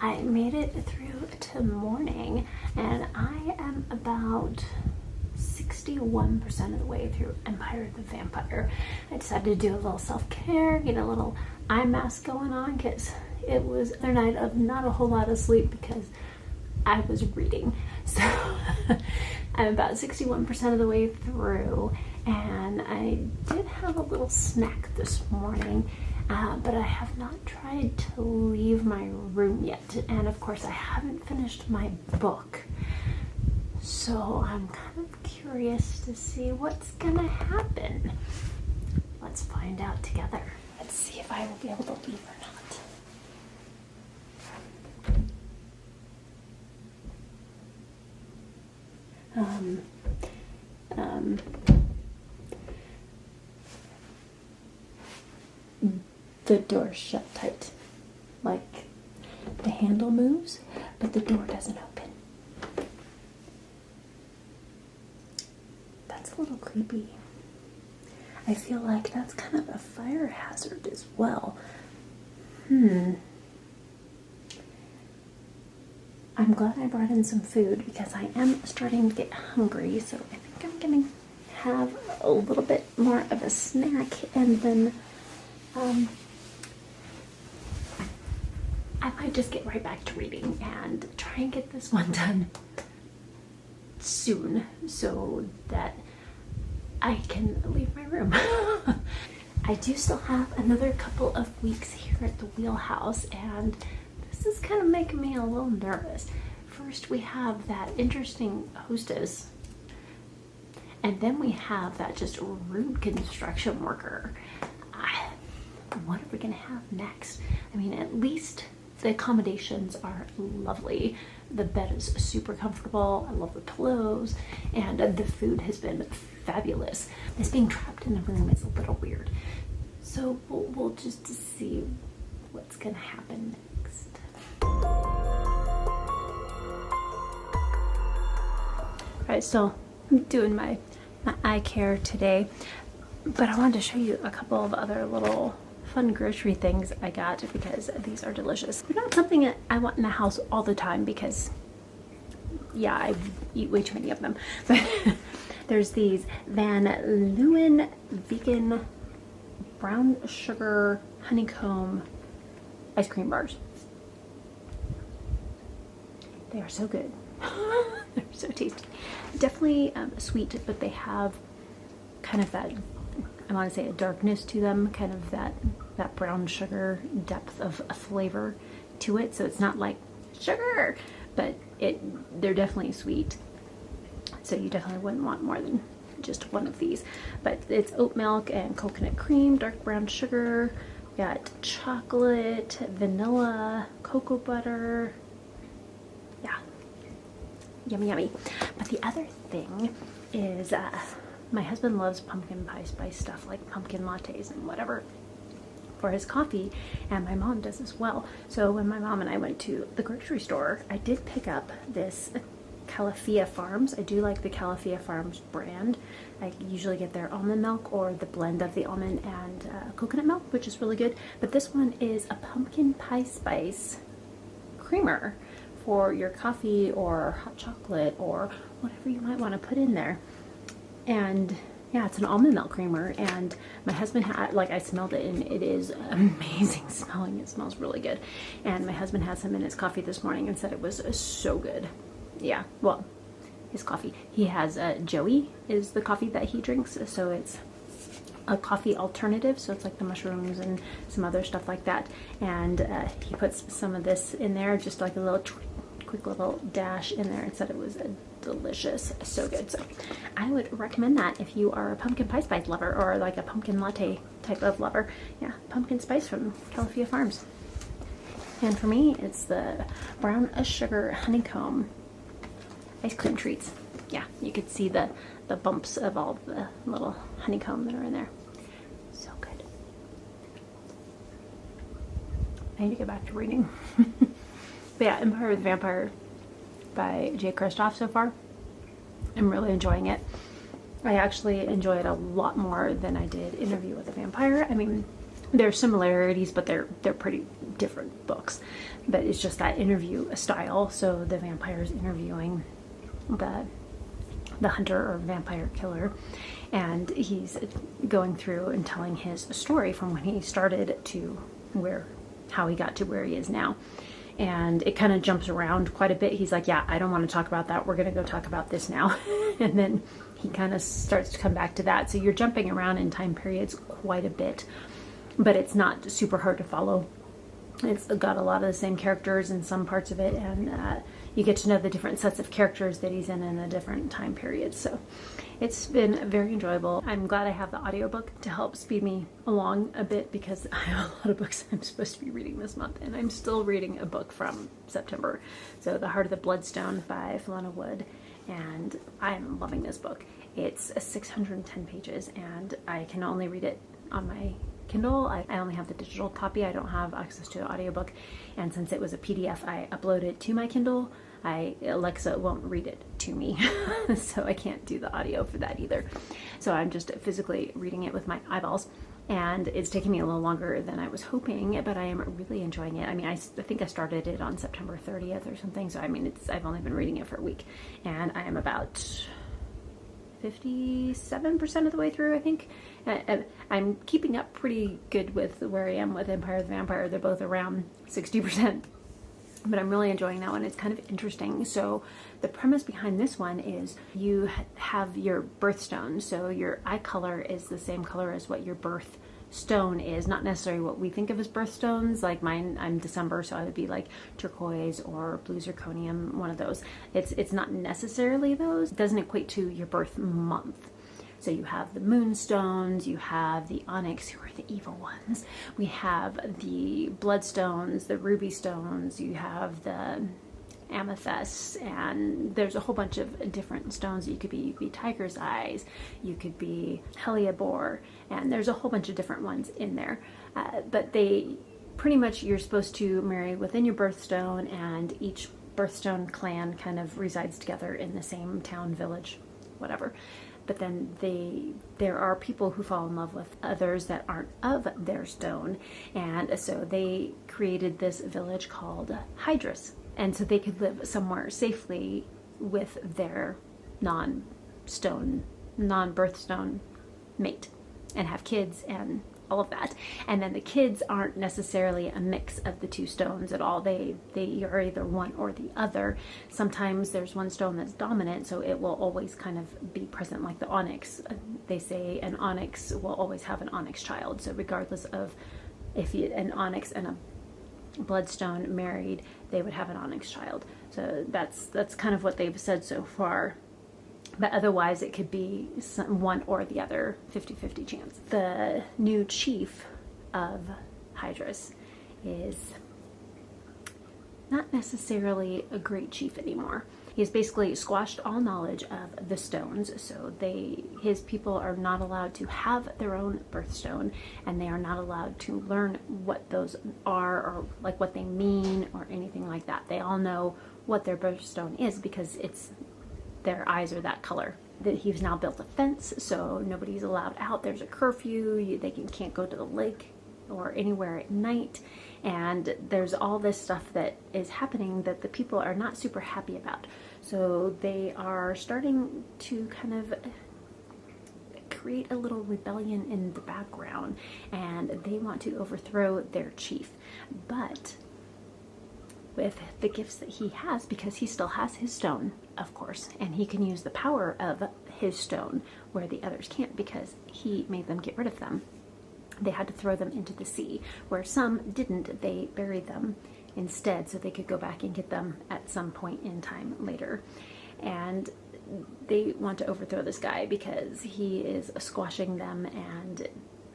I made it through to morning, and I am about 61% of the way through Empire the Vampire. I decided to do a little self-care, get a little eye mask going on, because it was another night of not a whole lot of sleep because I was reading. So I'm about 61% of the way through, and I did have a little snack this morning, but I have not tried to leave my room yet. And of course I haven't finished my book. So I'm kind of curious to see what's gonna happen. Let's find out together. Let's see if I will be able to leave or not. The door's shut tight. Like, the handle moves, but the door doesn't open. That's a little creepy. I feel like that's kind of a fire hazard as well. I'm glad I brought in some food because I am starting to get hungry, so I think I'm gonna have a little bit more of a snack, and then I might just get right back to reading and try and get this one done soon so that I can leave my room. I do still have another couple of weeks here at the Wheelhouse, and this is kind of making me a little nervous. First, we have that interesting hostess, and then we have that just rude construction worker. What are we gonna have next? I mean, at least the accommodations are lovely. The bed is super comfortable. I love the pillows, and the food has been fabulous. This being trapped in the room is a little weird. So we'll just see what's gonna happen next. All right, so I'm doing my eye care today, but I wanted to show you a couple of other little fun grocery things I got because these are delicious. They're not something that I want in the house all the time because, yeah, I eat way too many of them. But there's these Van Leeuwen vegan brown sugar honeycomb ice cream bars. They are so good. They're so tasty. Definitely sweet, but they have kind of that, I want to say, a darkness to them, kind of that brown sugar depth of a flavor to it. So it's not like sugar, but they're definitely sweet. So you definitely wouldn't want more than just one of these. But it's oat milk and coconut cream, dark brown sugar, got chocolate, vanilla, cocoa butter. Yeah, yummy, yummy. But the other thing is my husband loves pumpkin pie spice stuff, like pumpkin lattes and whatever, for his coffee, and my mom does as well. So when my mom and I went to the grocery store, I did pick up this Califia Farms. I do like the Califia Farms brand. I usually get their almond milk or the blend of the almond and coconut milk, which is really good. But this one is a pumpkin pie spice creamer for your coffee or hot chocolate or whatever you might want to put in there. And yeah, it's an almond milk creamer, and my husband had, like, I smelled it and it is amazing smelling. It smells really good. And my husband had some in his coffee this morning and said it was so good. Yeah, well, his coffee. He has Joey is the coffee that he drinks, so it's a coffee alternative, so it's like the mushrooms and some other stuff like that. And he puts some of this in there, just like a little quick little dash in there, and said it was delicious, so good. So I would recommend that if you are a pumpkin pie spice lover or like a pumpkin latte type of lover. Yeah, pumpkin spice from Califia Farms. And for me, it's the brown sugar honeycomb ice cream treats. Yeah, you could see the bumps of all the little honeycomb that are in there. So good. I need to get back to reading. But yeah, Empire of the Vampire by Jay Kristoff so far. I'm really enjoying it. I actually enjoy it a lot more than I did Interview with a Vampire. I mean, there are similarities, but they're pretty different books. but it's just that interview style. So the vampire is interviewing the hunter or vampire killer, and he's going through and telling his story from when he started to how he got to where he is now. And it kind of jumps around quite a bit. He's like, yeah, I don't want to talk about that. We're going to go talk about this now. And then he kind of starts to come back to that. So you're jumping around in time periods quite a bit, but it's not super hard to follow. It's got a lot of the same characters in some parts of it, and you get to know the different sets of characters that he's in the different time periods. So it's been very enjoyable. I'm glad I have the audiobook to help speed me along a bit, because I have a lot of books I'm supposed to be reading this month, and I'm still reading a book from September. So The Heart of the Bloodstone by Philona Wood, and I'm loving this book. It's 610 pages, and I can only read it on my Kindle. I only have the digital copy. I don't have access to the audiobook, and since it was a PDF, I uploaded it to my Kindle. Alexa won't read it to me, so I can't do the audio for that either. So I'm just physically reading it with my eyeballs, and it's taking me a little longer than I was hoping, but I am really enjoying it. I mean, I think I started it on September 30th or something, so I mean, I've only been reading it for a week, and I am about 57% of the way through, I think. I'm keeping up pretty good with where I am with Empire of the Vampire. They're both around 60%, but I'm really enjoying that one. It's kind of interesting. So the premise behind this one is you have your birthstone. So your eye color is the same color as what your birth stone is, not necessarily what we think of as birthstones. Like mine, I'm December, so I would be like turquoise or blue zirconium, one of those. It's not necessarily those. It doesn't equate to your birth month. So you have the moonstones, you have the onyx, who are the evil ones. We have the bloodstones, the ruby stones, you have the amethyst, and there's a whole bunch of different stones. You could be tiger's eyes, you could be hellebore, and there's a whole bunch of different ones in there. But they pretty much, you're supposed to marry within your birthstone, and each birthstone clan kind of resides together in the same town, village, whatever. But then there are people who fall in love with others that aren't of their stone, and so they created this village called Hydrus, and so they could live somewhere safely with their non-birthstone mate and have kids and all of that. And then the kids aren't necessarily a mix of the two stones at all. They are either one or the other. Sometimes there's one stone that's dominant, so it will always kind of be present, like the onyx. They say an onyx will always have an onyx child. So regardless of if an onyx and a bloodstone married, they would have an onyx child. So that's kind of what they've said so far. But otherwise, it could be one or the other, 50-50 chance. The new chief of Hydrus is not necessarily a great chief anymore. He's basically squashed all knowledge of the stones, so his people are not allowed to have their own birthstone, and they are not allowed to learn what those are, or like what they mean, or anything like that. They all know what their birthstone is because their eyes are that color. He's now built a fence, so nobody's allowed out. There's a curfew. They can't go to the lake or anywhere at night. And there's all this stuff that is happening that the people are not super happy about. So they are starting to kind of create a little rebellion in the background, and they want to overthrow their chief. But with the gifts that he has, because he still has his stone, of course, and he can use the power of his stone where the others can't, because he made them get rid of them. They had to throw them into the sea. Where some didn't, they buried them instead so they could go back and get them at some point in time later. And they want to overthrow this guy because he is squashing them, and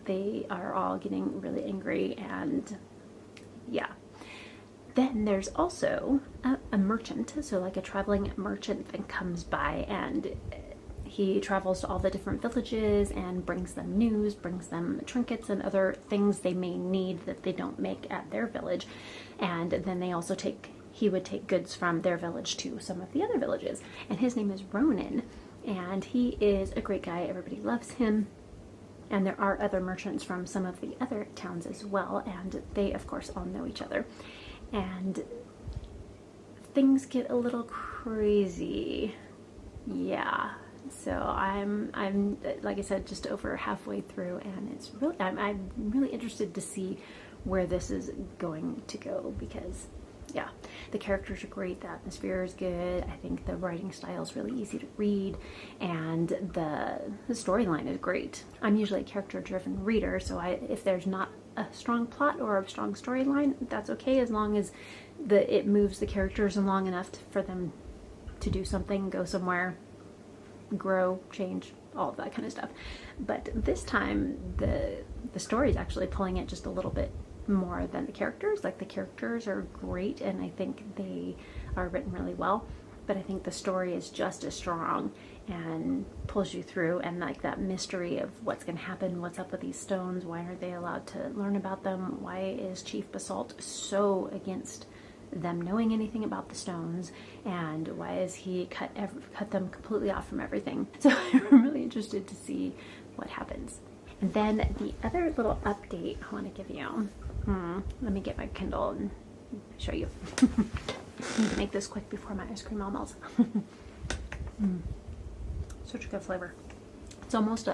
they are all getting really angry, and yeah. Then there's also a merchant, so like a traveling merchant that comes by, and he travels to all the different villages and brings them news, brings them trinkets and other things they may need that they don't make at their village. And then he would take goods from their village to some of the other villages. And his name is Ronan, and he is a great guy. Everybody loves him. And there are other merchants from some of the other towns as well, and they of course all know each other. and things get a little crazy. Yeah. So I'm like I said, just over halfway through, and it's really I'm really interested to see where this is going to go, because yeah, the characters are great, the atmosphere is good, I think the writing style is really easy to read, and the storyline is great. I'm usually a character-driven reader, so if there's not a strong plot or a strong storyline, that's okay, as long as it moves the characters along enough for them to do something, go somewhere, grow, change, all of that kind of stuff. But this time the story is actually pulling it just a little bit more than the characters. Like, the characters are great and I think they are written really well, but I think the story is just as strong and pulls you through, and like that mystery of what's going to happen, what's up with these stones, why aren't they allowed to learn about them, why is Chief Basalt so against them knowing anything about the stones, and why is he cut them completely off from everything. So I'm really interested to see what happens. And then the other little update I want to give you, let me get my Kindle and show you. I need to make this quick before my ice cream all melts. Such a good flavor. It's almost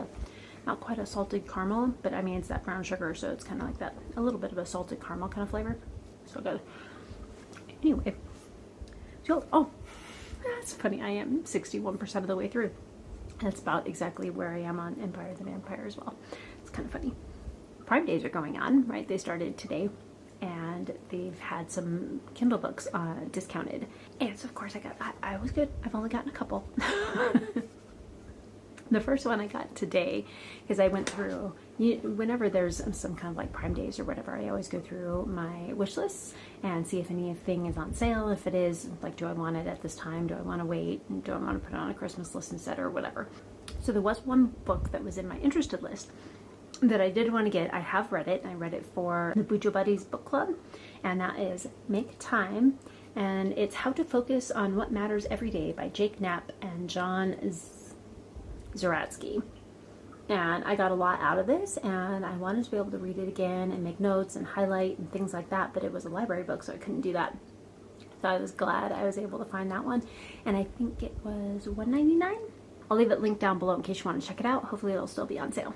not quite a salted caramel, but I mean, it's that brown sugar, so it's kind of like that, a little bit of a salted caramel kind of flavor. So good. Anyway, so, oh, that's funny. I am 61% of the way through. That's about exactly where I am on Empire of the Vampire as well. It's kind of funny. Prime days are going on, right? They started today, and they've had some Kindle books discounted. And so, of course, I was good. I've only gotten a couple. The first one I got today, because I went through, whenever there's some kind of like Prime days or whatever, I always go through my wish lists and see if anything is on sale. If it is, like, do I want it at this time? Do I want to wait? Do I want to put it on a Christmas list instead, or whatever? So there was one book that was in my interested list that I did want to get. I have read it. I read it for the Bujo Buddies book club, and that is Make Time, and it's How to Focus on What Matters Every Day by Jake Knapp and John Zaratsky. And I got a lot out of this, and I wanted to be able to read it again and make notes and highlight and things like that, but it was a library book, so I couldn't do that. So I was glad I was able to find that one, and I think it was $1.99. I'll leave it linked down below in case you want to check it out. Hopefully it'll still be on sale.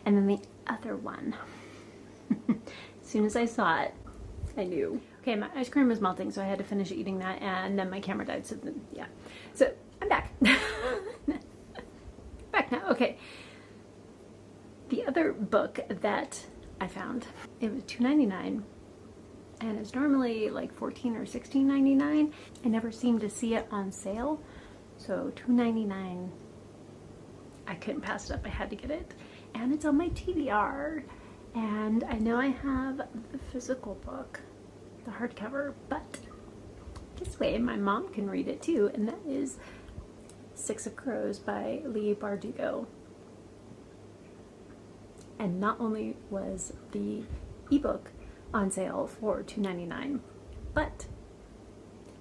And then the other one, as soon as I saw it, I knew. Okay, my ice cream was melting, so I had to finish eating that, and then my camera died, so then, yeah. So I'm back. Back now. Okay. The other book that I found, it was $2.99, and it's normally like $14 or $16.99. I never seem to see it on sale, so $2.99. I couldn't pass it up. I had to get it, and it's on my TBR. And I know I have the physical book, the hardcover, but this way my mom can read it too, and that is Six of Crows by Leigh Bardugo. And not only was the ebook on sale for $2.99, but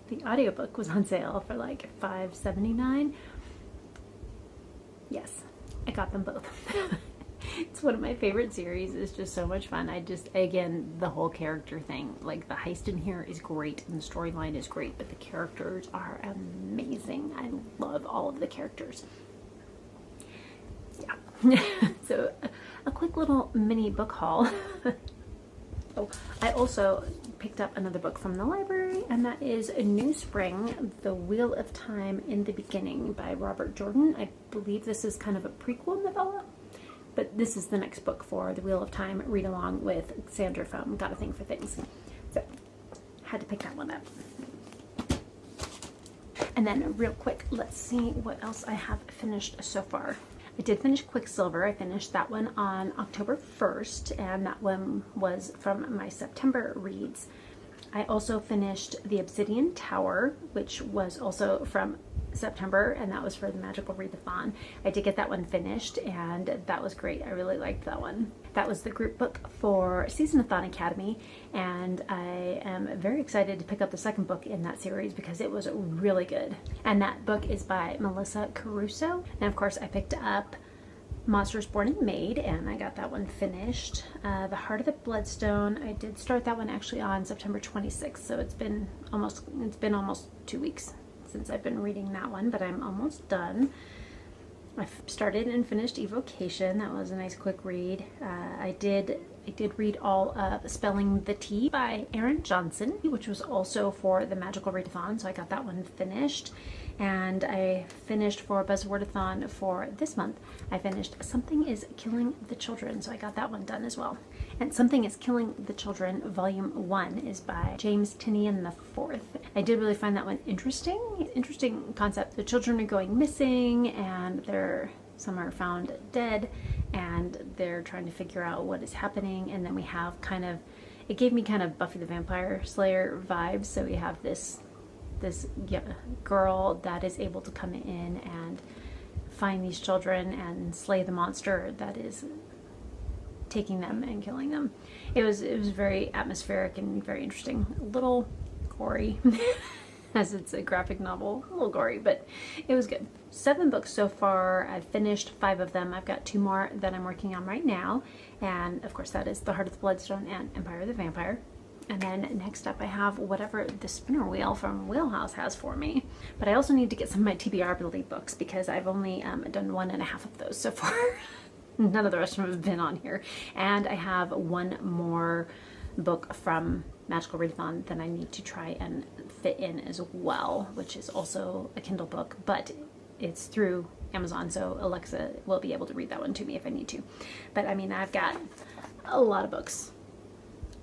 the audiobook was on sale for like $5.79. Yes, I got them both. It's one of my favorite series. It's just so much fun. Again, the whole character thing, like the heist in here is great and the storyline is great, but the characters are amazing. I love all of the characters. Yeah. So a quick little mini book haul. Oh, I also picked up another book from the library, and that is A New Spring, The Wheel of Time in the Beginning by Robert Jordan. I believe this is kind of a prequel novella, but this is the next book for the Wheel of Time read along with Sandra from Got a Thing for Things. So had to pick that one up. And then real quick, let's see what else I have finished so far. I did finish Quicksilver. I finished that one on October 1st, and that one was from my September reads. I also finished The Obsidian Tower, which was also from September, and that was for the Magical Readathon. I did get that one finished, and that was great. I really liked that one. That was the group book for Seasonathon Academy, and I am very excited to pick up the second book in that series because it was really good. And that book is by Melissa Caruso. And of course, I picked up Monsters Born and Made, and I got that one finished. The Heart of the Bloodstone, I did start that one actually on September 26th, so it's been almost 2 weeks since I've been reading that one, but I'm almost done. I've started and finished Evocation. That was a nice quick read. I did read all of Spelling the Tea by Erin Johnson, which was also for the Magical Readathon, so I got that one finished. And I finished for Buzzwordathon for this month. I finished Something is Killing the Children, so I got that one done as well. And Something is Killing the Children, Volume 1 is by James Tinian IV. I did really find that one interesting. Interesting concept. The children are going missing, and some are found dead, and they're trying to figure out what is happening. And then we have it gave me kind of Buffy the Vampire Slayer vibes. So we have this girl that is able to come in and find these children and slay the monster that is taking them and killing them. It was very atmospheric and very interesting. A little gory, as it's a graphic novel. A little gory, but it was good. 7 books so far. I've finished 5 of them. I've got 2 more that I'm working on right now. And of course that is The Heart of the Bloodstone and Empire of the Vampire. And then next up I have whatever the spinner wheel from Wheelhouse has for me. But I also need to get some of my TBR books because I've only done 1.5 of those so far. None of the rest of them have been on here. And I have 1 more book from Magical Readathon that I need to try and fit in as well, which is also a Kindle book, but it's through Amazon, so Alexa will be able to read that one to me if I need to. But I mean, I've got a lot of books.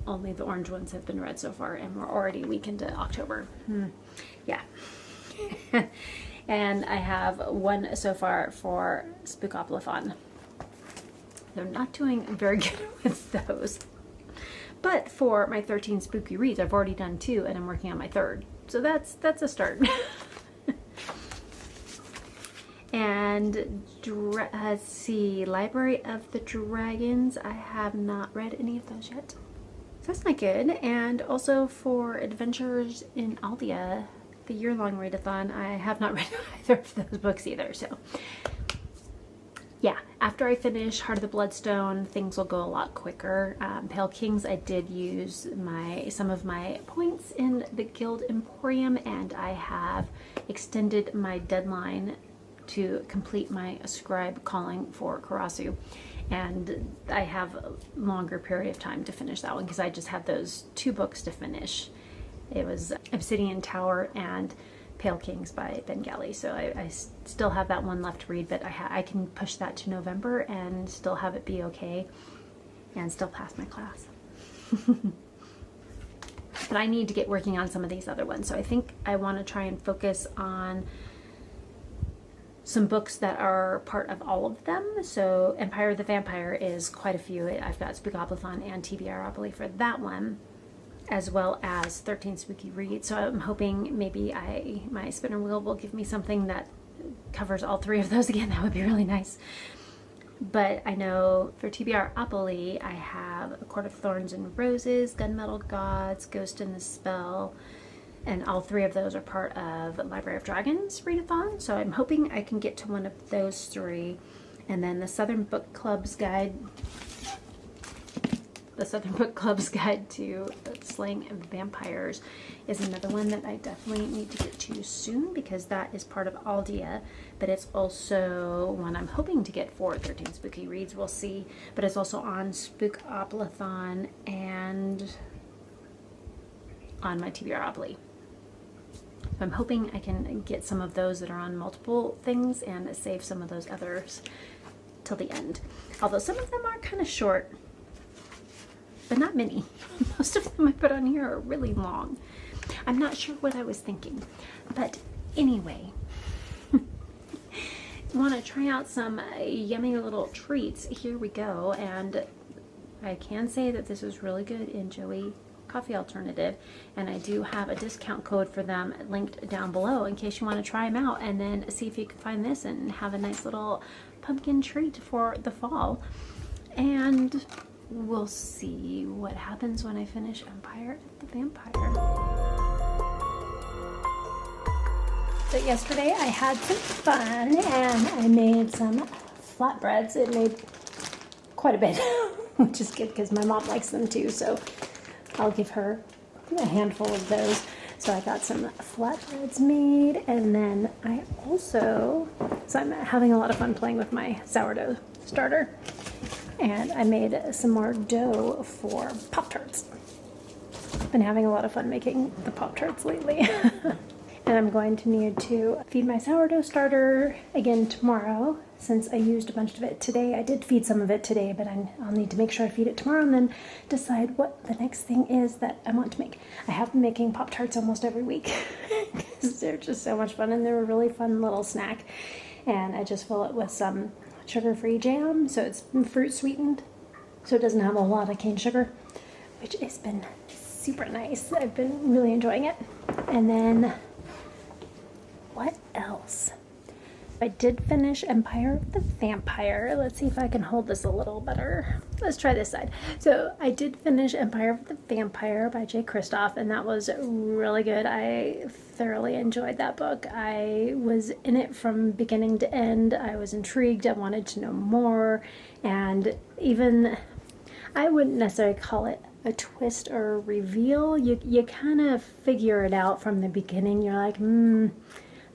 Only the orange ones have been read so far, and we're already a week into October. Yeah. And I have 1 so far for Spookoplathon. They're not doing very good with those. But for my 13 spooky reads, I've already done 2, and I'm working on my 3rd. So that's a start. And let's see, Library of the Dragons. I have not read any of those yet. So that's not good. And also for Adventures in Aldia, the year-long readathon, I have not read either of those books either. So yeah, after I finish Heart of the Bloodstone, things will go a lot quicker. Pale Kings, I did use some of my points in the Guild Emporium, and I have extended my deadline to complete my scribe calling for Karasu. And I have a longer period of time to finish that one because I just had those 2 books to finish. It was Obsidian Tower and Pale Kings by Bengali. So I still have that one left to read, but I can push that to November and still have it be okay and still pass my class. But I need to get working on some of these other ones. So I think I want to try and focus on some books that are part of all of them. So Empire of the Vampire is quite a few. I've got Spookoplathon and TBRopoly for that one, as well as 13 Spooky Reads. So I'm hoping maybe my spinner wheel will give me something that covers all 3 of those again. That would be really nice. But I know for TBRopoly, I have A Court of Thorns and Roses, Gunmetal Gods, Ghost in the Spell, and all 3 of those are part of Library of Dragons Readathon. So I'm hoping I can get to one of those 3. And then the Southern Book Club's Guide to Slaying Vampires is another one that I definitely need to get to soon because that is part of Aldia, but it's also one I'm hoping to get for 13 Spooky Reads. We'll see. But it's also on Spookoplathon and on my TBRopoly. I'm hoping I can get some of those that are on multiple things and save some of those others till the end. Although some of them are kind of short, but not many. Most of them I put on here are really long. I'm not sure what I was thinking, but anyway, want to try out some yummy little treats. Here we go, and I can say that this is really good in Joey Coffee Alternative, and I do have a discount code for them linked down below in case you want to try them out and then see if you can find this and have a nice little pumpkin treat for the fall. And we'll see what happens when I finish Empire of the Vampire. So yesterday I had some fun and I made some flatbreads. It made quite a bit, which is good because my mom likes them too, so I'll give her a handful of those. So I got some flatbreads made, and then so I'm having a lot of fun playing with my sourdough starter, and I made some more dough for Pop-Tarts. I've been having a lot of fun making the Pop-Tarts lately. And I'm going to need to feed my sourdough starter again tomorrow, since I used a bunch of it today. I did feed some of it today, but I'll need to make sure I feed it tomorrow and then decide what the next thing is that I want to make. I have been making Pop-Tarts almost every week because they're just so much fun, and they're a really fun little snack. And I just fill it with some sugar-free jam, so it's fruit sweetened, so it doesn't have a lot of cane sugar, which has been super nice. I've been really enjoying it. And then what else? I did finish Empire of the Vampire. Let's see if I can hold this a little better. Let's try this side. So I did finish Empire of the Vampire by Jay Kristoff, and that was really good. I thoroughly enjoyed that book. I was in it from beginning to end. I was intrigued. I wanted to know more, and even I wouldn't necessarily call it a twist or a reveal. You kind of figure it out from the beginning. You're like,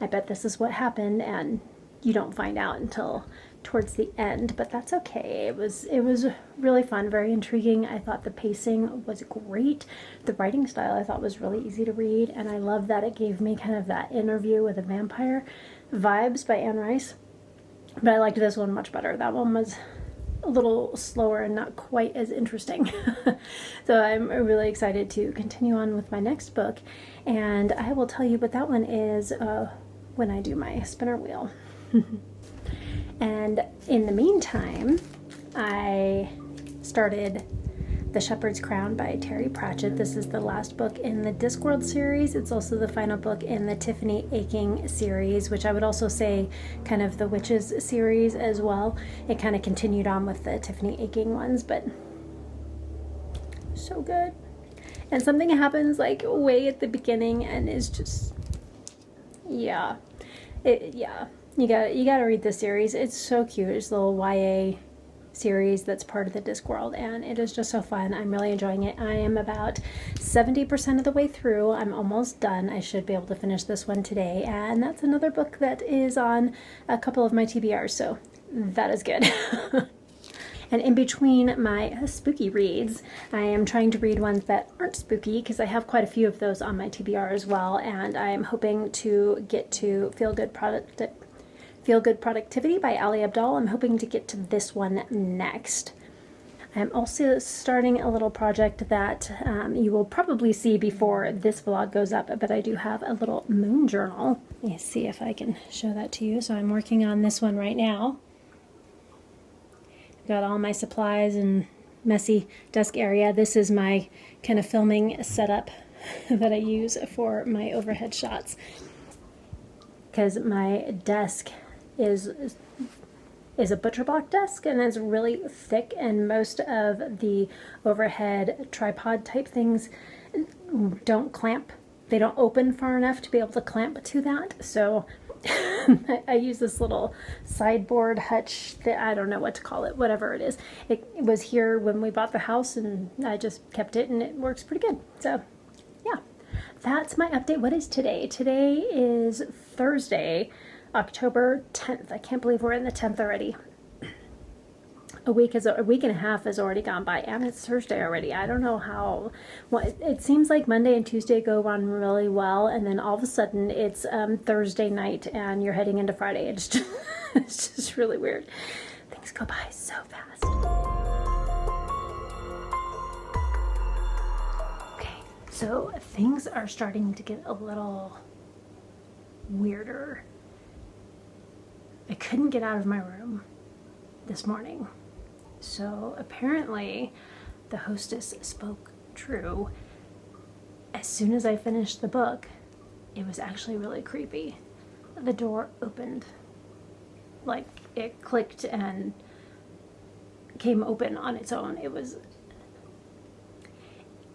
I bet this is what happened, and you don't find out until towards the end, but that's okay. It was really fun, very intriguing. I thought the pacing was great. The writing style I thought was really easy to read, and I love that it gave me kind of that interview with a vampire vibes by Anne Rice. But I liked this one much better. That one was a little slower and not quite as interesting. So I'm really excited to continue on with my next book, and I will tell you what that one is when I do my spinner wheel. And in the meantime, I started The Shepherd's Crown by Terry Pratchett. This is the last book in the Discworld series. It's also the final book in the Tiffany Aching series, which I would also say kind of the Witches series as well. It kind of continued on with the Tiffany Aching ones, but so good. And something happens like way at the beginning and is just, yeah. You gotta read this series. It's so cute. It's a little YA series that's part of the Discworld, and it is just so fun. I'm really enjoying it. I am about 70% of the way through. I'm almost done. I should be able to finish this one today, and that's another book that is on a couple of my TBRs, so that is good. And in between my spooky reads, I am trying to read ones that aren't spooky, because I have quite a few of those on my TBR as well, and I am hoping to get to Feel Good Productivity by Ali Abdaal. I'm hoping to get to this one next. I'm also starting a little project that you will probably see before this vlog goes up, but I do have a little moon journal. Let me see if I can show that to you. So I'm working on this one right now. Got all my supplies and messy desk area. This is my kind of filming setup that I use for my overhead shots, because my desk is a butcher block desk, and it's really thick, and most of the overhead tripod type things don't clamp. They don't open far enough to be able to clamp to that, so I use this little sideboard hutch that I don't know what to call it, whatever it is. It was here when we bought the house, and I just kept it, and it works pretty good. So yeah, that's my update. What is today? Today is Thursday, October 10th. I can't believe we're in the 10th already. A week and a half has already gone by, and it's Thursday already. I don't know how. Well, it seems like Monday and Tuesday go on really well, and then all of a sudden it's Thursday night and you're heading into Friday. It's just really weird. Things go by so fast. Okay, so things are starting to get a little weirder. I couldn't get out of my room this morning. So apparently the hostess spoke true. As soon as I finished the book, it was actually really creepy. The door opened, like it clicked and came open on its own. It was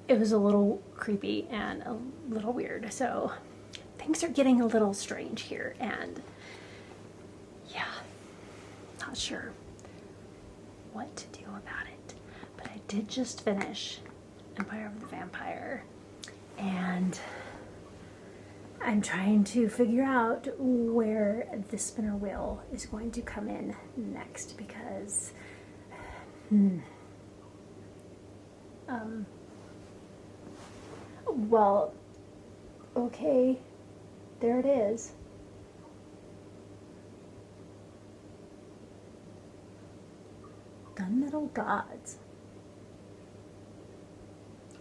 a little creepy and a little weird. So things are getting a little strange here, and yeah, not sure what to do about it. But I did just finish Empire of the Vampire, and I'm trying to figure out where the spinner wheel is going to come in next, because well, okay, there it is. Gunmetal Gods.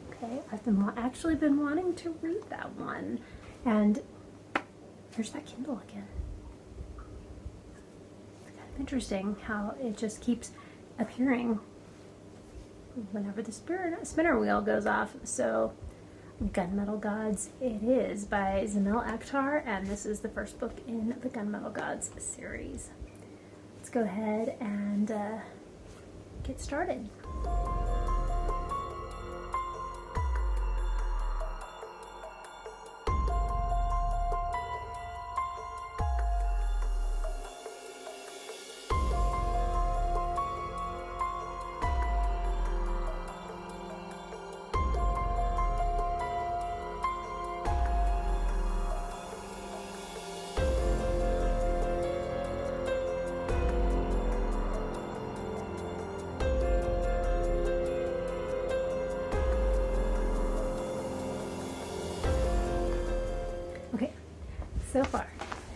Okay, I've actually been wanting to read that one. And there's that Kindle again. It's kind of interesting how it just keeps appearing whenever the spinner wheel goes off. So, Gunmetal Gods it is, by Zamel Akhtar, and this is the first book in the Gunmetal Gods series. Let's go ahead and get started. So far,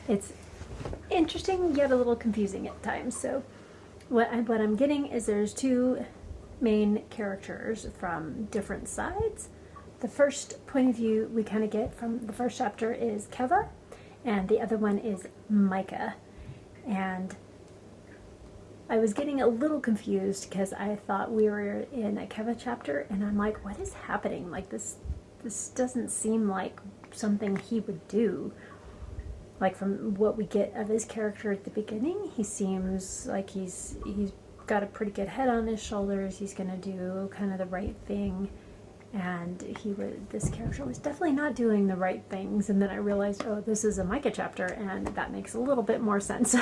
it's interesting yet a little confusing at times. So what I'm getting is there's two main characters from different sides. The first point of view we kind of get from the first chapter is Keva, and the other one is Micah. And I was getting a little confused because I thought we were in a Keva chapter, and I'm like, what is happening? Like this doesn't seem like something he would do. Like, from what we get of his character at the beginning, he seems like he's got a pretty good head on his shoulders. He's going to do kind of the right thing, and this character was definitely not doing the right things. And then I realized, oh, this is a Micah chapter, and that makes a little bit more sense.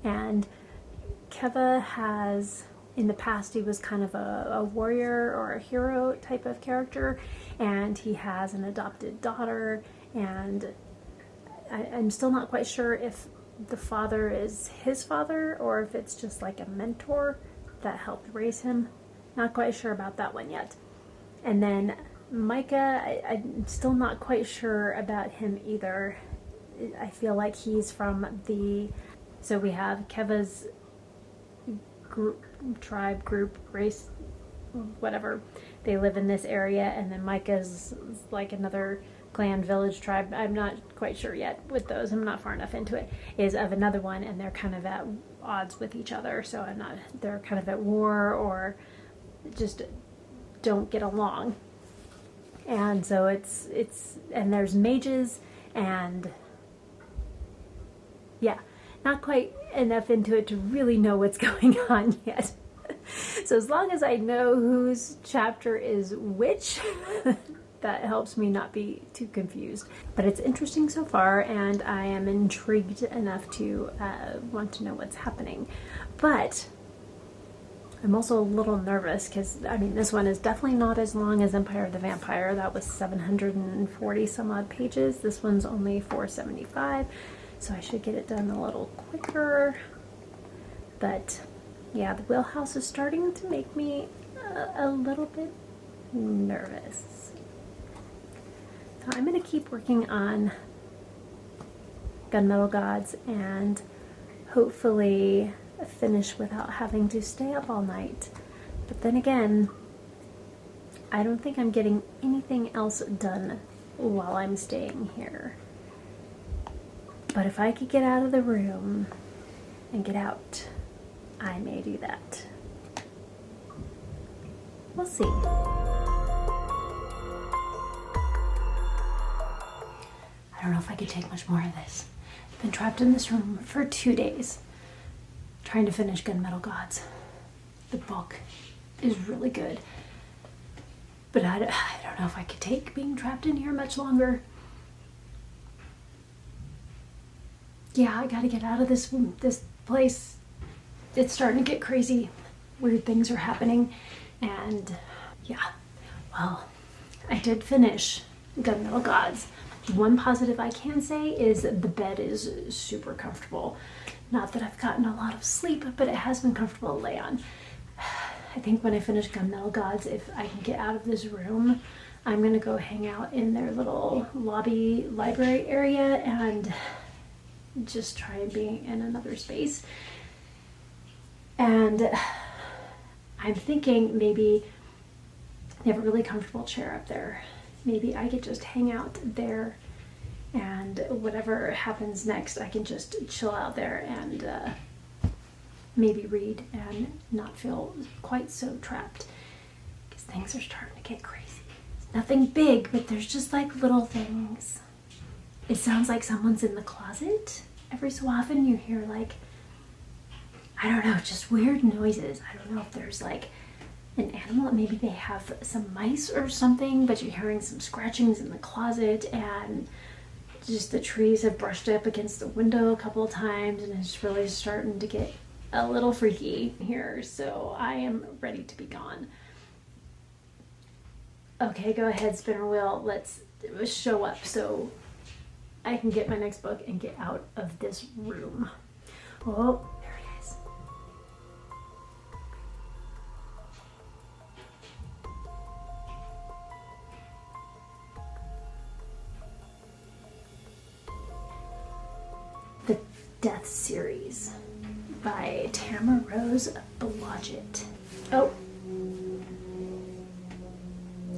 And Keva has, in the past, he was kind of a warrior or a hero type of character, and he has an adopted daughter. And I'm still not quite sure if the father is his father or if it's just like a mentor that helped raise him. Not quite sure about that one yet. And then Micah, I'm still not quite sure about him either. I feel like he's from so we have Keva's tribe, group, race, whatever. They live in this area, and then Micah's like another clan, village, tribe, I'm not quite sure yet with those, I'm not far enough into it, is of another one, and they're kind of at odds with each other, so they're kind of at war or just don't get along. And so and there's mages, and yeah, not quite enough into it to really know what's going on yet. So as long as I know whose chapter is which, that helps me not be too confused. But it's interesting so far, and I am intrigued enough to want to know what's happening. But I'm also a little nervous because, I mean, this one is definitely not as long as Empire of the Vampire. That was 740 some odd pages. This one's only 475, so I should get it done a little quicker. But yeah, the wheelhouse is starting to make me a little bit nervous. So I'm going to keep working on Gunmetal Gods and hopefully finish without having to stay up all night. But then again, I don't think I'm getting anything else done while I'm staying here. But if I could get out of the room and get out, I may do that. We'll see. I don't know if I could take much more of this. I've been trapped in this room for 2 days trying to finish Gunmetal Gods. The book is really good, but I don't know if I could take being trapped in here much longer. yeah, I gotta get out of this place. It's starting to get crazy. Weird things are happening. And yeah, well, I did finish Gunmetal Gods. One positive I can say is that the bed is super comfortable. Not that I've gotten a lot of sleep, but it has been comfortable to lay on. I think when I finish Gunmetal Gods, if I can get out of this room, I'm gonna go hang out in their little lobby library area and just try being in another space. And I'm thinking maybe they have a really comfortable chair up there. Maybe I could just hang out there, and whatever happens next, I can just chill out there and maybe read and not feel quite so trapped, because things are starting to get crazy. It's nothing big, but there's just like little things. It sounds like someone's in the closet. Every so often you hear like, I don't know, just weird noises. I don't know if there's like an animal, maybe they have some mice or something, but you're hearing some scratchings in the closet, and just the trees have brushed up against the window a couple of times, and it's really starting to get a little freaky here, so I am ready to be gone. Okay, go ahead, spinner wheel, let's show up so I can get my next book and get out of this room. Oh, there it is. The Death Series by Tamara Rose Blodgett. Oh,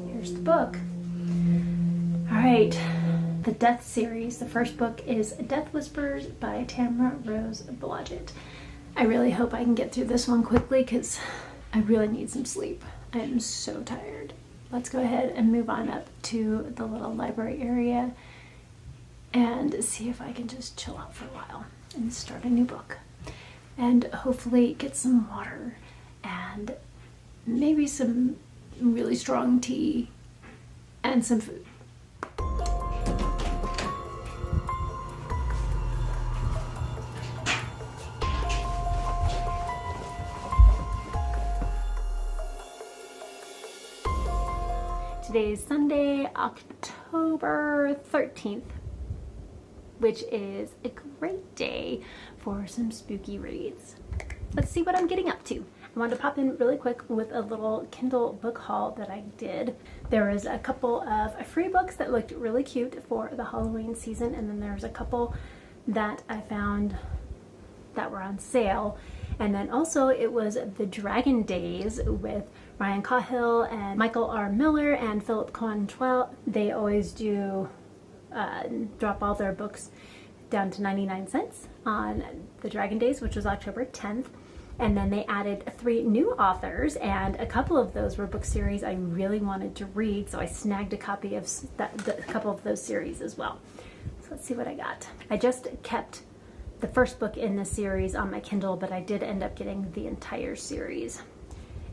here's the book. All right, the Death Series. The first book is Death Whispers by Tamara Rose Blodgett. I really hope I can get through this one quickly because I really need some sleep. I am so tired. Let's go ahead and move on up to the little library area and see if I can just chill out for a while and start a new book. And hopefully get some water and maybe some really strong tea and some food. Today is Sunday, October 13th, which is a great day for some spooky reads. Let's see what I'm getting up to. I wanted to pop in really quick with a little Kindle book haul that I did. There was a couple of free books that looked really cute for the Halloween season, and then there was a couple that I found that were on sale. And then also it was the Dragon Days with Ryan Cahill and Michael R. Miller and Philip Quantrell. They always do drop all their books down to 99 cents on the Dragon Days, which was October 10th. And then they added 3 new authors, and a couple of those were book series I really wanted to read, so I snagged a copy of a couple of those series as well. So let's see what I got. I just kept the first book in this series on my Kindle, but I did end up getting the entire series.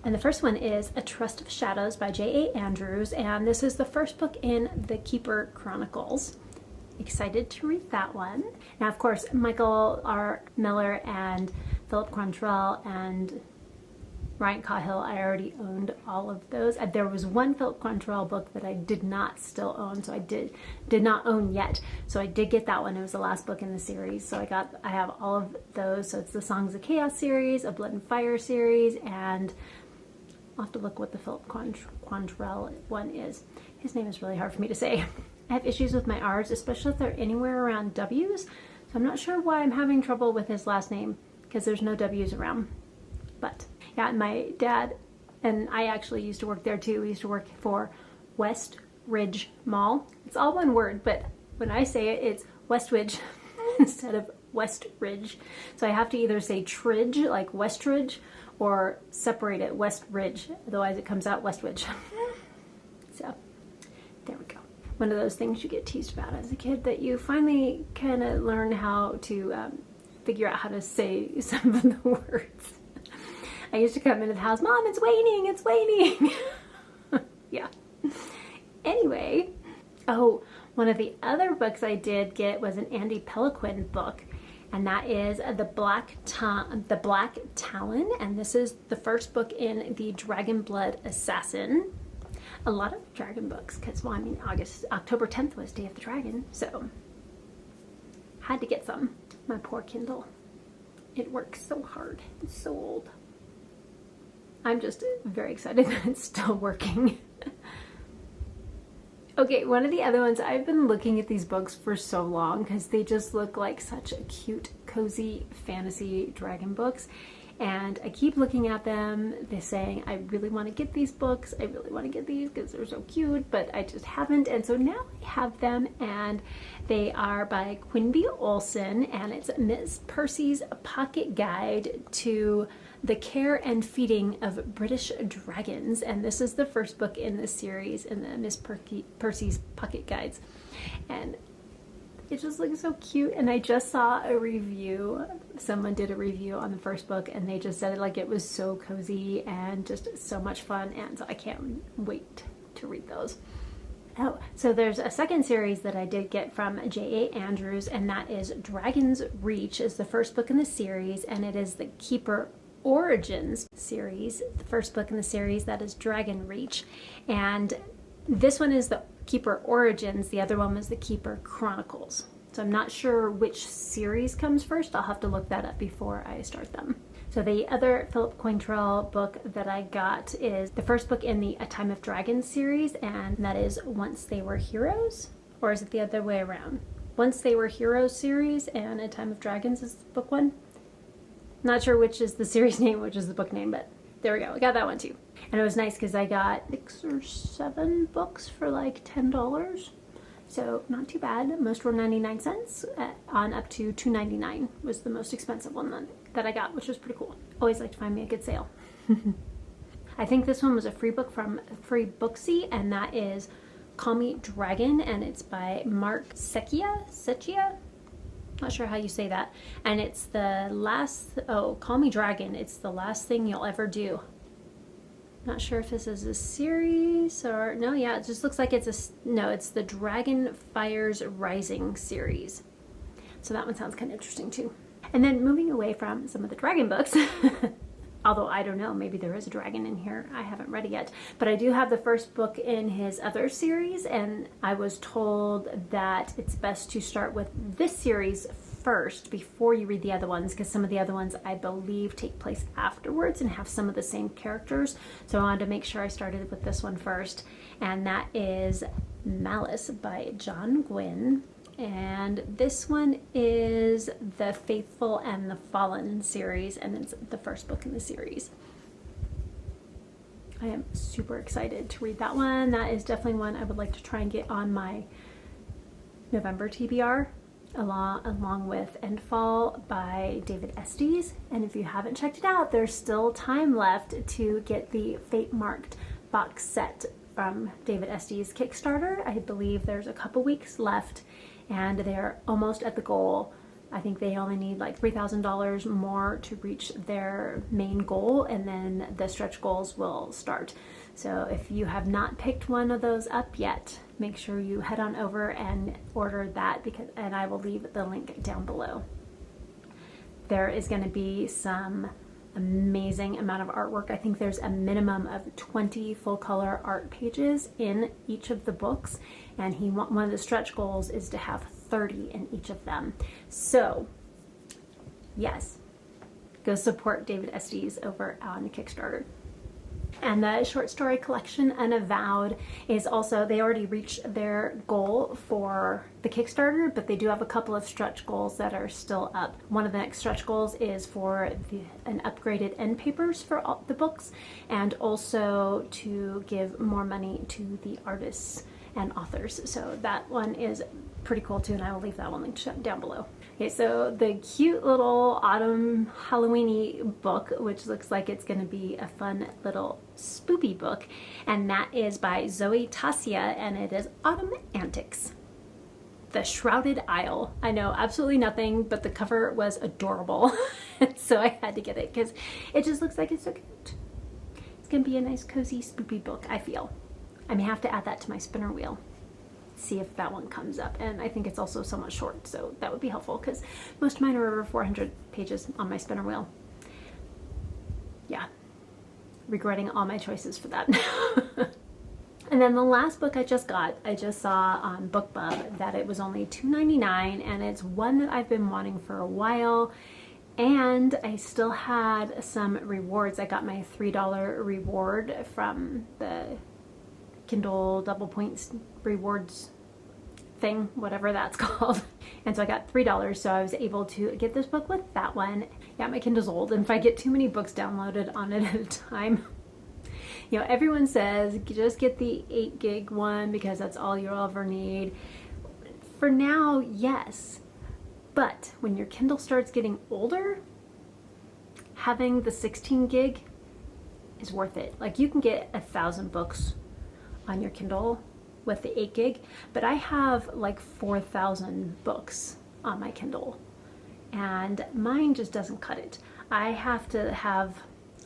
And the first one is A Trust of Shadows by J.A. Andrews, and this is the first book in the Keeper Chronicles. Excited to read that one. Now, of course, Michael R. Miller and Philip Quantrell and Ryan Cahill, I already owned all of those. There was one Philip Quantrell book that I did not still own, so I did not own yet. So I did get that one. It was the last book in the series. So I have all of those. So it's the Songs of Chaos series, a Blood and Fire series, and I'll have to look what the Philip Quantrell one is. His name is really hard for me to say. I have issues with my R's, especially if they're anywhere around W's. So I'm not sure why I'm having trouble with his last name, because there's no W's around. But yeah, my dad and I actually used to work there too. We used to work for West Ridge Mall. It's all one word, but when I say it, it's Westridge instead of West Ridge. So I have to either say Tridge, like Westridge, or separate it West Ridge. Otherwise it comes out Westridge. So there we go. One of those things you get teased about as a kid that you finally kind of learn how to figure out how to say some of the words. I used to come into the house, Mom, it's raining, it's raining. Yeah. Anyway, oh, one of the other books I did get was an Andy Peliquin book, and that is the Black Talon, and this is the first book in the Dragon Blood Assassin. A lot of dragon books, because, well, I mean, October 10th was Day of the Dragon, so had to get some. My poor Kindle. It works so hard. It's so old. I'm just very excited that it's still working. Okay, one of the other ones, I've been looking at these books for so long because they just look like such cute, cozy fantasy dragon books. And I keep looking at them. They're saying, I really want to get these books. I really want to get these because they're so cute, but I just haven't. And so now I have them, and they are by Quinby Olson, and it's Miss Percy's Pocket Guide to the Care and Feeding of British Dragons. And this is the first book in this series in the Miss Percy's Pocket Guides. And it just looks so cute, and I just saw a review. Someone did a review on the first book, and they just said like it was so cozy and just so much fun, and so I can't wait to read those. Oh, so there's a second series that I did get from J.A. Andrews, and that is Dragon's Reach is the first book in the series, and it is the Keeper Origins series, the first book in the series. That is Dragon Reach, and this one is the Keeper Origins. The other one was the Keeper Chronicles. So I'm not sure which series comes first. I'll have to look that up before I start them. So the other Philip Cointrell book that I got is the first book in the A Time of Dragons series, and that is Once They Were Heroes, or is it the other way around? Once They Were Heroes series, and A Time of Dragons is book one. Not sure which is the series name, which is the book name, but there we go. I got that one too. And it was nice because I got 6 or 7 books for like $10. So not too bad. Most were 99 cents on up to $2.99 was the most expensive one that I got, which was pretty cool. Always like to find me a good sale. I think this one was a free book from Free Booksy, and that is Call Me Dragon, and it's by Mark Secchia. Not sure how you say that. And it's the last, Call Me Dragon. It's the last thing you'll ever do. Not sure if this is a series or, no, yeah, it just looks like it's it's the Dragon Fires Rising series. So that one sounds kind of interesting too. And then moving away from some of the dragon books, although I don't know, maybe there is a dragon in here. I haven't read it yet. But I do have the first book in his other series, and I was told that it's best to start with this series first before you read the other ones, because some of the other ones I believe take place afterwards and have some of the same characters. So I wanted to make sure I started with this one first, and that is Malice by John Gwynne. And this one is the Faithful and the Fallen series, and it's the first book in the series. I am super excited to read that one. That is definitely one I would like to try and get on my November TBR, along with Endfall by David Estes. And if you haven't checked it out, there's still time left to get the Fatemarked box set from David Estes' Kickstarter. I believe there's a couple weeks left, and they're almost at the goal. I think they only need like $3,000 more to reach their main goal, and then the stretch goals will start. So if you have not picked one of those up yet, make sure you head on over and order that, and I will leave the link down below. There is going to be some amazing amount of artwork. I think there's a minimum of 20 full color art pages in each of the books, and one of the stretch goals is to have 30 in each of them. So yes, go support David Estes over on Kickstarter. And the short story collection Unavowed is also, they already reached their goal for the Kickstarter, but they do have a couple of stretch goals that are still up. One of the next stretch goals is for an upgraded end papers for all the books, and also to give more money to the artists and authors. So that one is pretty cool too, and I will leave that one linked down below. Okay, so the cute little autumn Halloween-y book, which looks like it's going to be a fun little spoopy book, and that is by Zoe Tassia, and it is Autumn Antics. The Shrouded Isle. I know absolutely nothing, but the cover was adorable, so I had to get it because it just looks like it's so cute. It's going to be a nice, cozy, spoopy book, I feel. I may have to add that to my spinner wheel. see if that one comes up. And I think it's also somewhat short, so that would be helpful because most of mine are over 400 pages on my spinner wheel. Yeah, regretting all my choices for that. And then the last book I just got, I just saw on BookBub that it was only $2.99, and it's one that I've been wanting for a while, and I still had some rewards. I got my $3 reward from the Kindle double points rewards thing, whatever that's called. And so I got $3, so I was able to get this book with that one. Yeah, my Kindle's old, and if I get too many books downloaded on it at a time, you know, everyone says just get the 8 gig one because that's all you'll ever need. For now, yes. But when your Kindle starts getting older, having the 16 gig is worth it. Like, you can get 1,000 books on your Kindle with the 8 gig, but I have like 4,000 books on my Kindle, and mine just doesn't cut it. I have to have,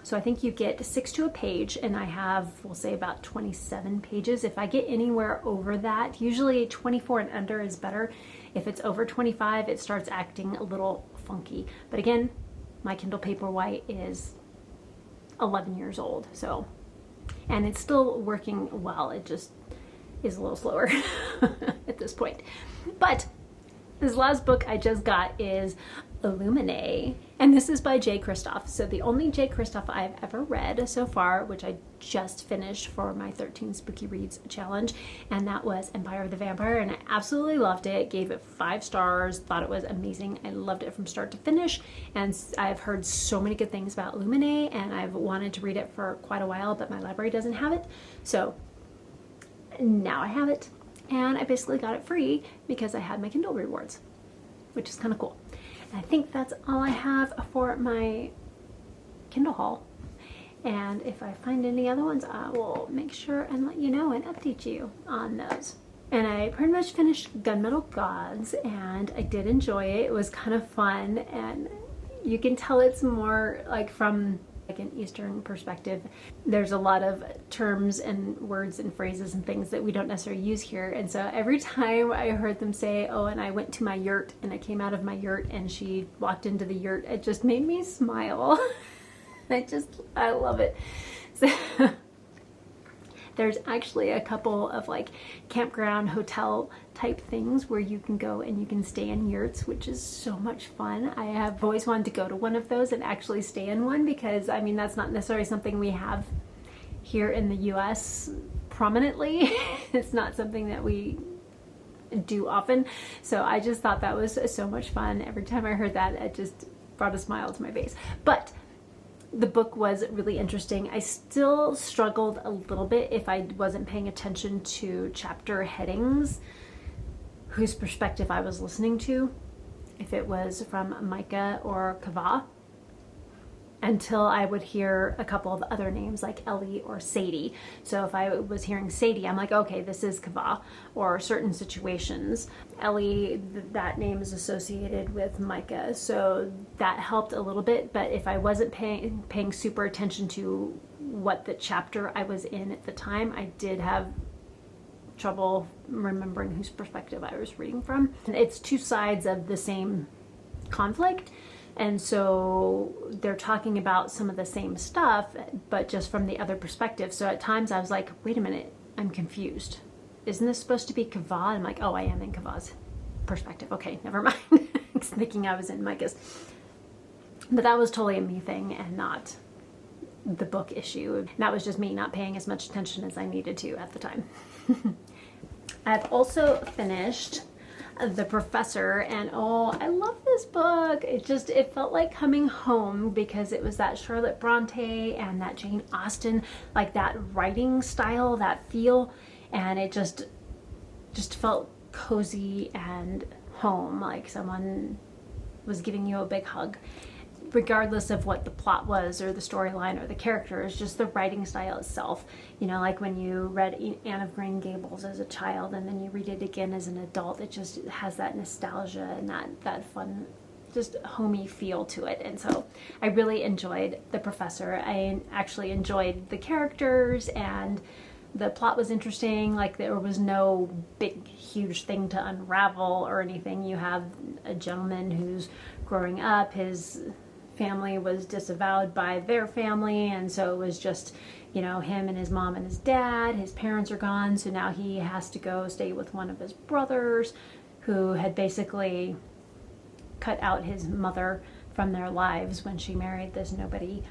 so I think you get 6 to a page, and I have, we'll say, about 27 pages. If I get anywhere over that, usually 24 and under is better. If it's over 25, it starts acting a little funky. But again, my Kindle Paperwhite is 11 years old, so, and it's still working well. It just is a little slower at this point. But this last book I just got is Illuminae, and this is by J. Kristoff. So the only J. Kristoff I've ever read so far, which I just finished for my 13 Spooky Reads challenge, and that was Empire of the Vampire, and I absolutely loved it. Gave it 5 stars, thought it was amazing. I loved it from start to finish, and I've heard so many good things about Illuminae, and I've wanted to read it for quite a while, but my library doesn't have it. So now I have it, and I basically got it free because I had my Kindle rewards, which is kind of cool. I think that's all I have for my Kindle haul. And if I find any other ones, I will make sure and let you know and update you on those. And I pretty much finished Gunmetal Gods, and I did enjoy it. It was kind of fun, and you can tell it's more like from like an Eastern perspective. There's a lot of terms and words and phrases and things that we don't necessarily use here, and so every time I heard them say, oh, and I went to my yurt, and I came out of my yurt and she walked into the yurt, it just made me smile. I love it. So there's actually a couple of like campground hotel type things where you can go and you can stay in yurts, which is so much fun. I have always wanted to go to one of those and actually stay in one, because I mean, that's not necessarily something we have here in the US prominently. It's not something that we do often. So I just thought that was so much fun. Every time I heard that, it just brought a smile to my face. But the book was really interesting. I still struggled a little bit if I wasn't paying attention to chapter headings, whose perspective I was listening to, if it was from Micah or Kava, until I would hear a couple of other names like Ellie or Sadie. So if I was hearing Sadie, I'm like, okay, this is Kava. Or certain situations, Ellie, that name is associated with Micah, so that helped a little bit. But if I wasn't paying super attention to what the chapter I was in at the time, I did have trouble remembering whose perspective I was reading from. It's two sides of the same conflict, and so they're talking about some of the same stuff, but just from the other perspective. So at times I was like, wait a minute, I'm confused. Isn't this supposed to be Kava? I'm like, oh, I am in Kava's perspective. Okay, never mind. Thinking I was in Micah's. But that was totally a me thing and not the book issue. And that was just me not paying as much attention as I needed to at the time. I've also finished The Professor, and oh, I love this book. It felt like coming home, because it was that Charlotte Bronte and that Jane Austen, like that writing style, that feel, and it just felt cozy and home, like someone was giving you a big hug. Regardless of what the plot was or the storyline or the characters, just the writing style itself. You know, like when you read Anne of Green Gables as a child and then you read it again as an adult, it just has that nostalgia and that fun, just homey feel to it. And so I really enjoyed The Professor. I actually enjoyed the characters and the plot was interesting. Like, there was no big, huge thing to unravel or anything. You have a gentleman who's growing up. His family was disavowed by their family, and so it was just, you know, him and his mom and his dad. His parents are gone, so now he has to go stay with one of his brothers who had basically cut out his mother from their lives when she married this nobody.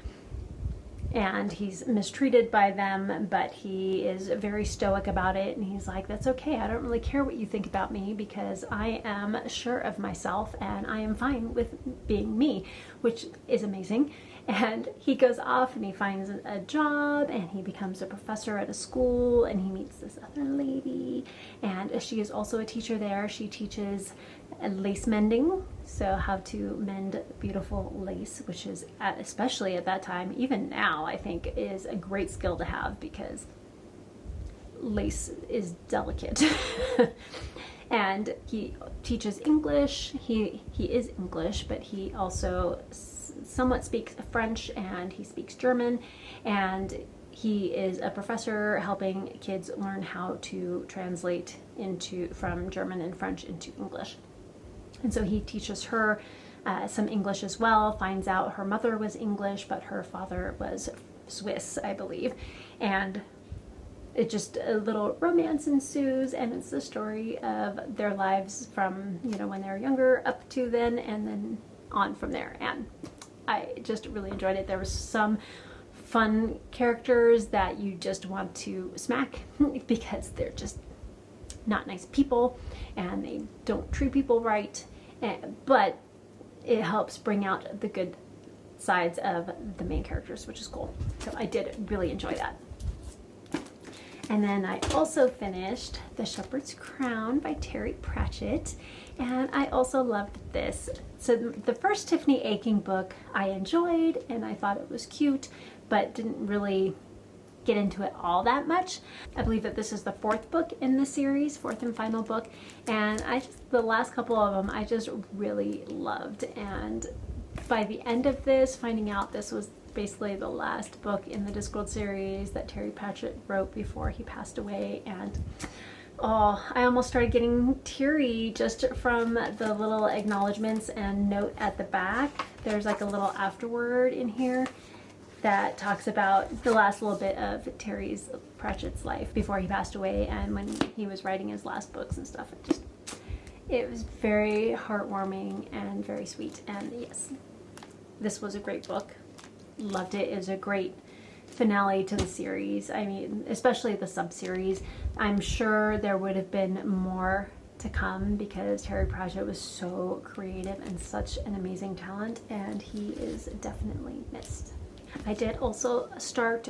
And he's mistreated by them, but he is very stoic about it. And he's like, that's okay. I don't really care what you think about me because I am sure of myself and I am fine with being me, which is amazing. And he goes off and he finds a job and he becomes a professor at a school, and he meets this other lady, and she is also a teacher there. She teaches lace mending, so how to mend beautiful lace, which is, especially at that time, even now, I think is a great skill to have because lace is delicate. And he teaches English. He is English, but he also somewhat speaks French, and he speaks German, and he is a professor helping kids learn how to translate from German and French into English. And so he teaches her some English as well, finds out her mother was English, but her father was Swiss, I believe. And it just, a little romance ensues, and it's the story of their lives from, you know, when they were younger up to then, and then on from there. And I just really enjoyed it. There was some fun characters that you just want to smack because they're just not nice people and they don't treat people right. But it helps bring out the good sides of the main characters, which is cool. So I did really enjoy that. And then I also finished The Shepherd's Crown by Terry Pratchett, and I also loved this. So the first Tiffany Aching book I enjoyed, and I thought it was cute, but didn't really get into it all that much. I believe that this is the fourth book in the series, fourth and final book, and the last couple of them I just really loved. And by the end of this, finding out this was basically the last book in the Discworld series that Terry Pratchett wrote before he passed away, and I almost started getting teary just from the little acknowledgements and note at the back. There's like a little afterword in here that talks about the last little bit of Terry Pratchett's life before he passed away and when he was writing his last books and stuff. It was very heartwarming and very sweet, and yes, this was a great book. Loved it. It was a great finale to the series. I mean, especially the sub-series. I'm sure there would have been more to come because Terry Pratchett was so creative and such an amazing talent, and he is definitely missed. I did also start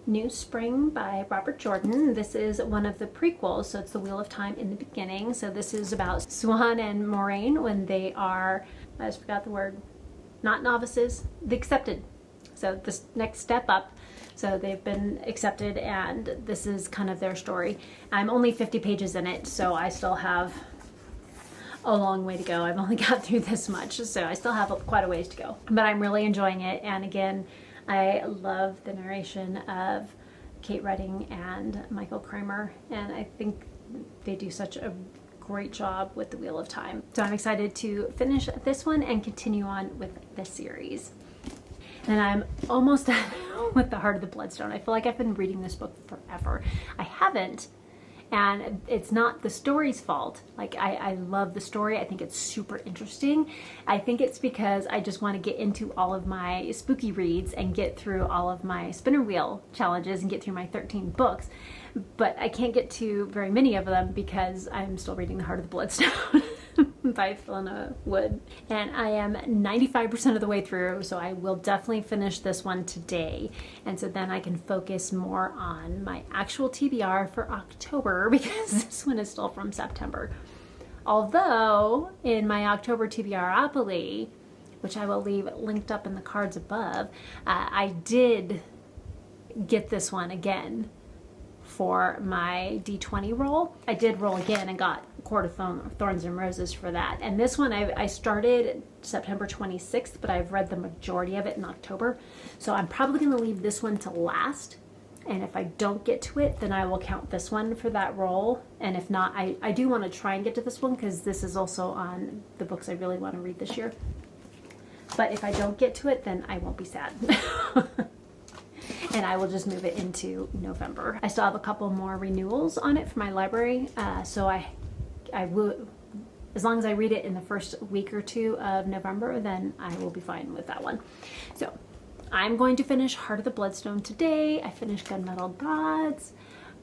New Spring by Robert Jordan. This is one of the prequels, so it's the Wheel of Time in the beginning. So this is about Swan and Moraine when they are, I just forgot the word, not novices, the accepted. So this next step up. So they've been accepted, and this is kind of their story. I'm only 50 pages in it, so I still have a long way to go. I've only got through this much, so I still have quite a ways to go. But I'm really enjoying it, and again, I love the narration of Kate Redding and Michael Kramer, and I think they do such a great job with the Wheel of Time. So I'm excited to finish this one and continue on with this series. And I'm almost done with The Heart of the Bloodstone. I feel like I've been reading this book forever. I haven't, and it's not the story's fault. Like, I love the story. I think it's super interesting. I think it's because I just want to get into all of my spooky reads and get through all of my spinner wheel challenges and get through my 13 books. But I can't get to very many of them because I'm still reading The Heart of the Bloodstone by Philina Wood. And I am 95% of the way through, so I will definitely finish this one today. And so then I can focus more on my actual TBR for October because this one is still from September. Although in my October TBR-opoly, which I will leave linked up in the cards above, I did get this one again for my D20 roll. I did roll again and got Court of Thorns and Roses for that. And this one I started September 26th, but I've read the majority of it in October. So I'm probably going to leave this one to last And if I don't get to it, then I will count this one for that roll. And if not, I do want to try and get to this one because this is also on the books I really want to read this year. But if I don't get to it, then I won't be sad. And I will just move it into November. I still have a couple more renewals on it for my library. So I will, as long as I read it in the first week or two of November, then I will be fine with that one. So I'm going to finish Heart of the Bloodstone today. I finished Gunmetal Gods,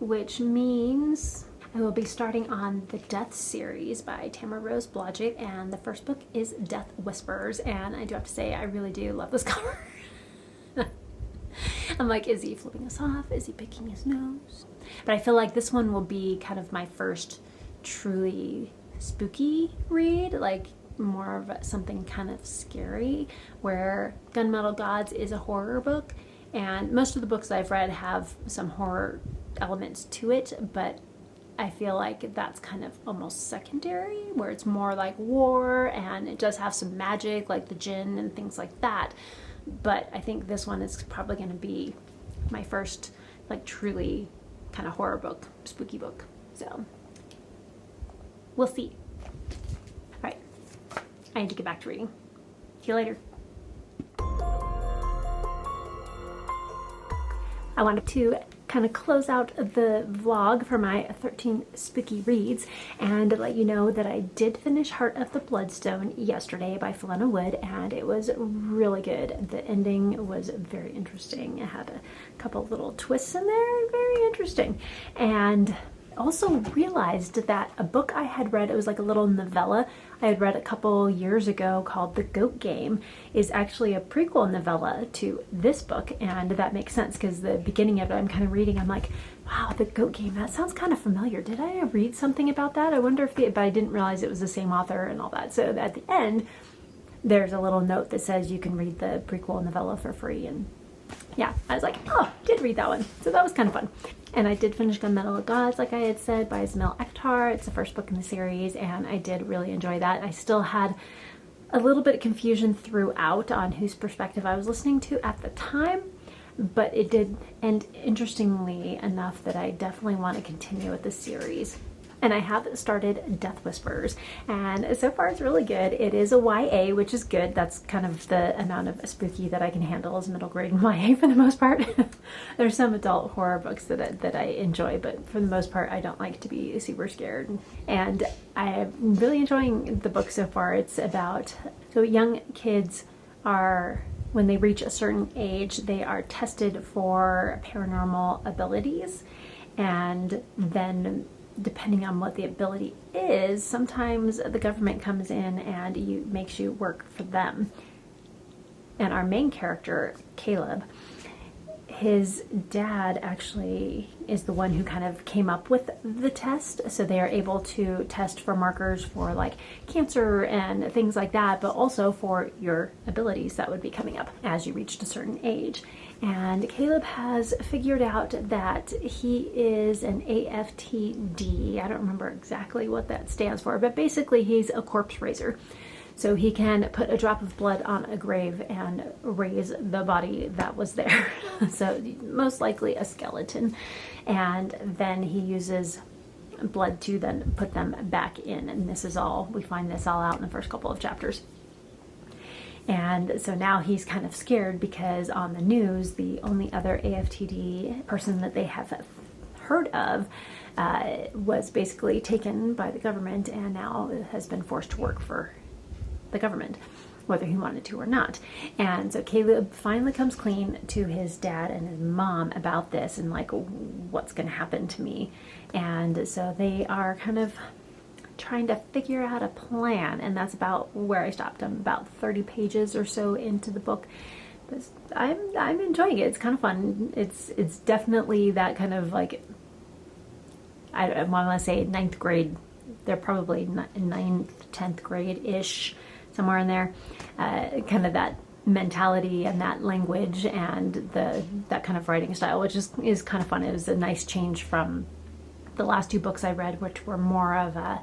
which means I will be starting on the Death series by Tamara Rose Blodgett, and the first book is Death Whispers, and I do have to say I really do love this cover. I'm like, is he flipping us off? Is he picking his nose? But I feel like this one will be kind of my first truly spooky read, like more of something kind of scary, where Gunmetal Gods is a horror book, and most of the books I've read have some horror elements to it, but I feel like that's kind of almost secondary, where it's more like war, and it does have some magic like the djinn and things like that. But I think this one is probably going to be my first like truly kind of horror book, spooky book. So we'll see. All right, I need to get back to reading. See you later. I wanted to kind of close out the vlog for my 13 spooky reads and let you know that I did finish Heart of the Bloodstone yesterday by Philena Wood, and it was really good. The ending was very interesting. It had a couple little twists in there, very interesting. And also realized that a book I had read, it was like a little novella I had read a couple years ago called The Goat Game, is actually a prequel novella to this book. And that makes sense because the beginning of it, I'm kind of reading, I'm like, wow, The Goat Game, that sounds kind of familiar. Did I read something about that? I wonder if but I didn't realize it was the same author and all that. So at the end, there's a little note that says you can read the prequel novella for free. And yeah, I was like, oh, did read that one. So that was kind of fun. And I did finish Gunmetal Gods, like I had said, by Ismail Akhtar. It's the first book in the series, and I did really enjoy that. I still had a little bit of confusion throughout on whose perspective I was listening to at the time, but it did end interestingly enough that I definitely want to continue with the series. And I have started Death Whispers, and so far it's really good. It is a YA, which is good. That's kind of the amount of spooky that I can handle as middle grade in YA for the most part. There's some adult horror books that I enjoy, but for the most part I don't like to be super scared. And I'm really enjoying the book so far. It's about, so young kids are, when they reach a certain age, they are tested for paranormal abilities, and then depending on what the ability is, sometimes the government comes in and makes you work for them. And our main character, Caleb, his dad actually is the one who kind of came up with the test. So they are able to test for markers for like cancer and things like that, but also for your abilities that would be coming up as you reached a certain age. And Caleb has figured out that he is an AFTD. I don't remember exactly what that stands for, but basically he's a corpse raiser. So he can put a drop of blood on a grave and raise the body that was there. So most likely a skeleton. And then he uses blood to then put them back in. And this is all, we find this all out in the first couple of chapters. And so now he's kind of scared because on the news, the only other AFTD person that they have heard of was basically taken by the government and now has been forced to work for the government, whether he wanted to or not. And so Caleb finally comes clean to his dad and his mom about this and like, what's going to happen to me? And so they are kind of trying to figure out a plan, and that's about where I stopped. I'm about 30 pages or so into the book, but I'm enjoying it. It's kind of fun. It's definitely that kind of like, I want to say 9th grade. They're probably 9th, 10th grade-ish, somewhere in there. Kind of that mentality and that language and that kind of writing style, which is kind of fun. It was a nice change from the last 2 books I read, which were more of a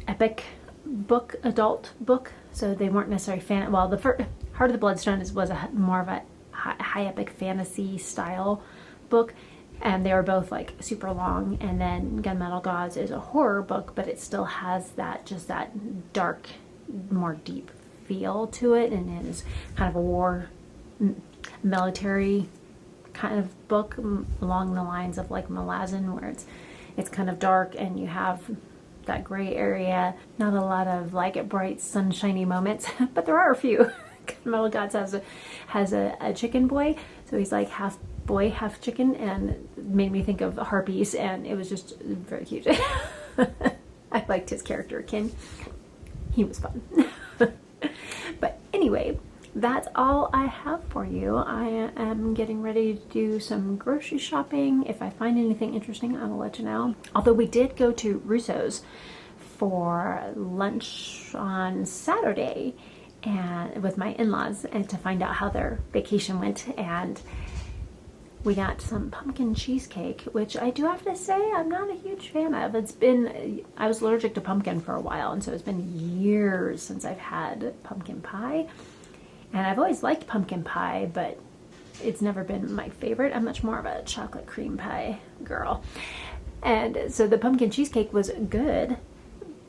epic book, adult book. So they weren't necessarily well, the first Heart of the Bloodstone was more of a high epic fantasy style book, and they were both like super long. And then Gunmetal Gods is a horror book, but it still has that just that dark, more deep feel to it, and it is kind of a war military kind of book along the lines of like Malazan, where it's kind of dark and you have that gray area, not a lot of like bright sunshiny moments, but there are a few. Metal Gods has a chicken boy, so he's like half boy, half chicken, and made me think of harpies, and it was just very cute. I liked his character, Kin. He was fun. But anyway, that's all I have for you. I am getting ready to do some grocery shopping. If I find anything interesting, I will let you know. Although we did go to Russo's for lunch on Saturday and with my in-laws, and to find out how their vacation went, and we got some pumpkin cheesecake, which I do have to say I'm not a huge fan of. I was allergic to pumpkin for a while, and so it's been years since I've had pumpkin pie. And I've always liked pumpkin pie, but it's never been my favorite. I'm much more of a chocolate cream pie girl. And so the pumpkin cheesecake was good,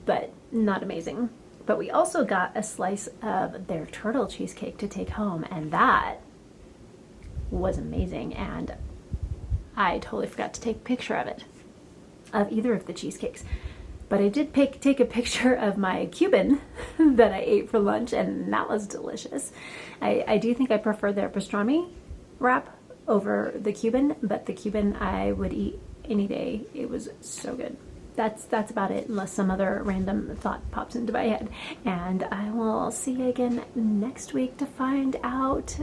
but not amazing. But we also got a slice of their turtle cheesecake to take home, and that was amazing. And I totally forgot to take a picture of it, of either of the cheesecakes. But I did take a picture of my Cuban that I ate for lunch, and that was delicious. I do think I prefer their pastrami wrap over the Cuban, but the Cuban I would eat any day. It was so good. That's about it, unless some other random thought pops into my head. And I will see you again next week to find out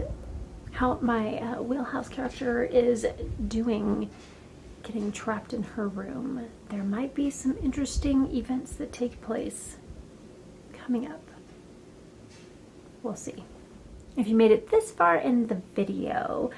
how my wheelhouse character is doing, getting trapped in her room. There might be some interesting events that take place coming up. We'll see. If you made it this far in the video,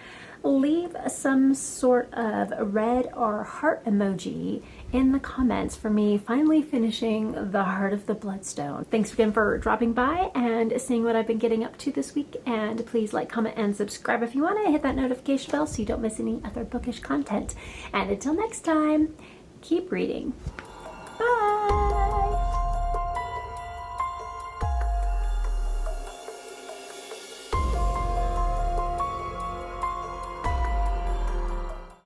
leave some sort of red or heart emoji in the comments for me finally finishing the Heart of the Bloodstone. Thanks again for dropping by and seeing what I've been getting up to this week, and please like, comment, and subscribe if you want to. Hit that notification bell so you don't miss any other bookish content. And until next time, keep reading.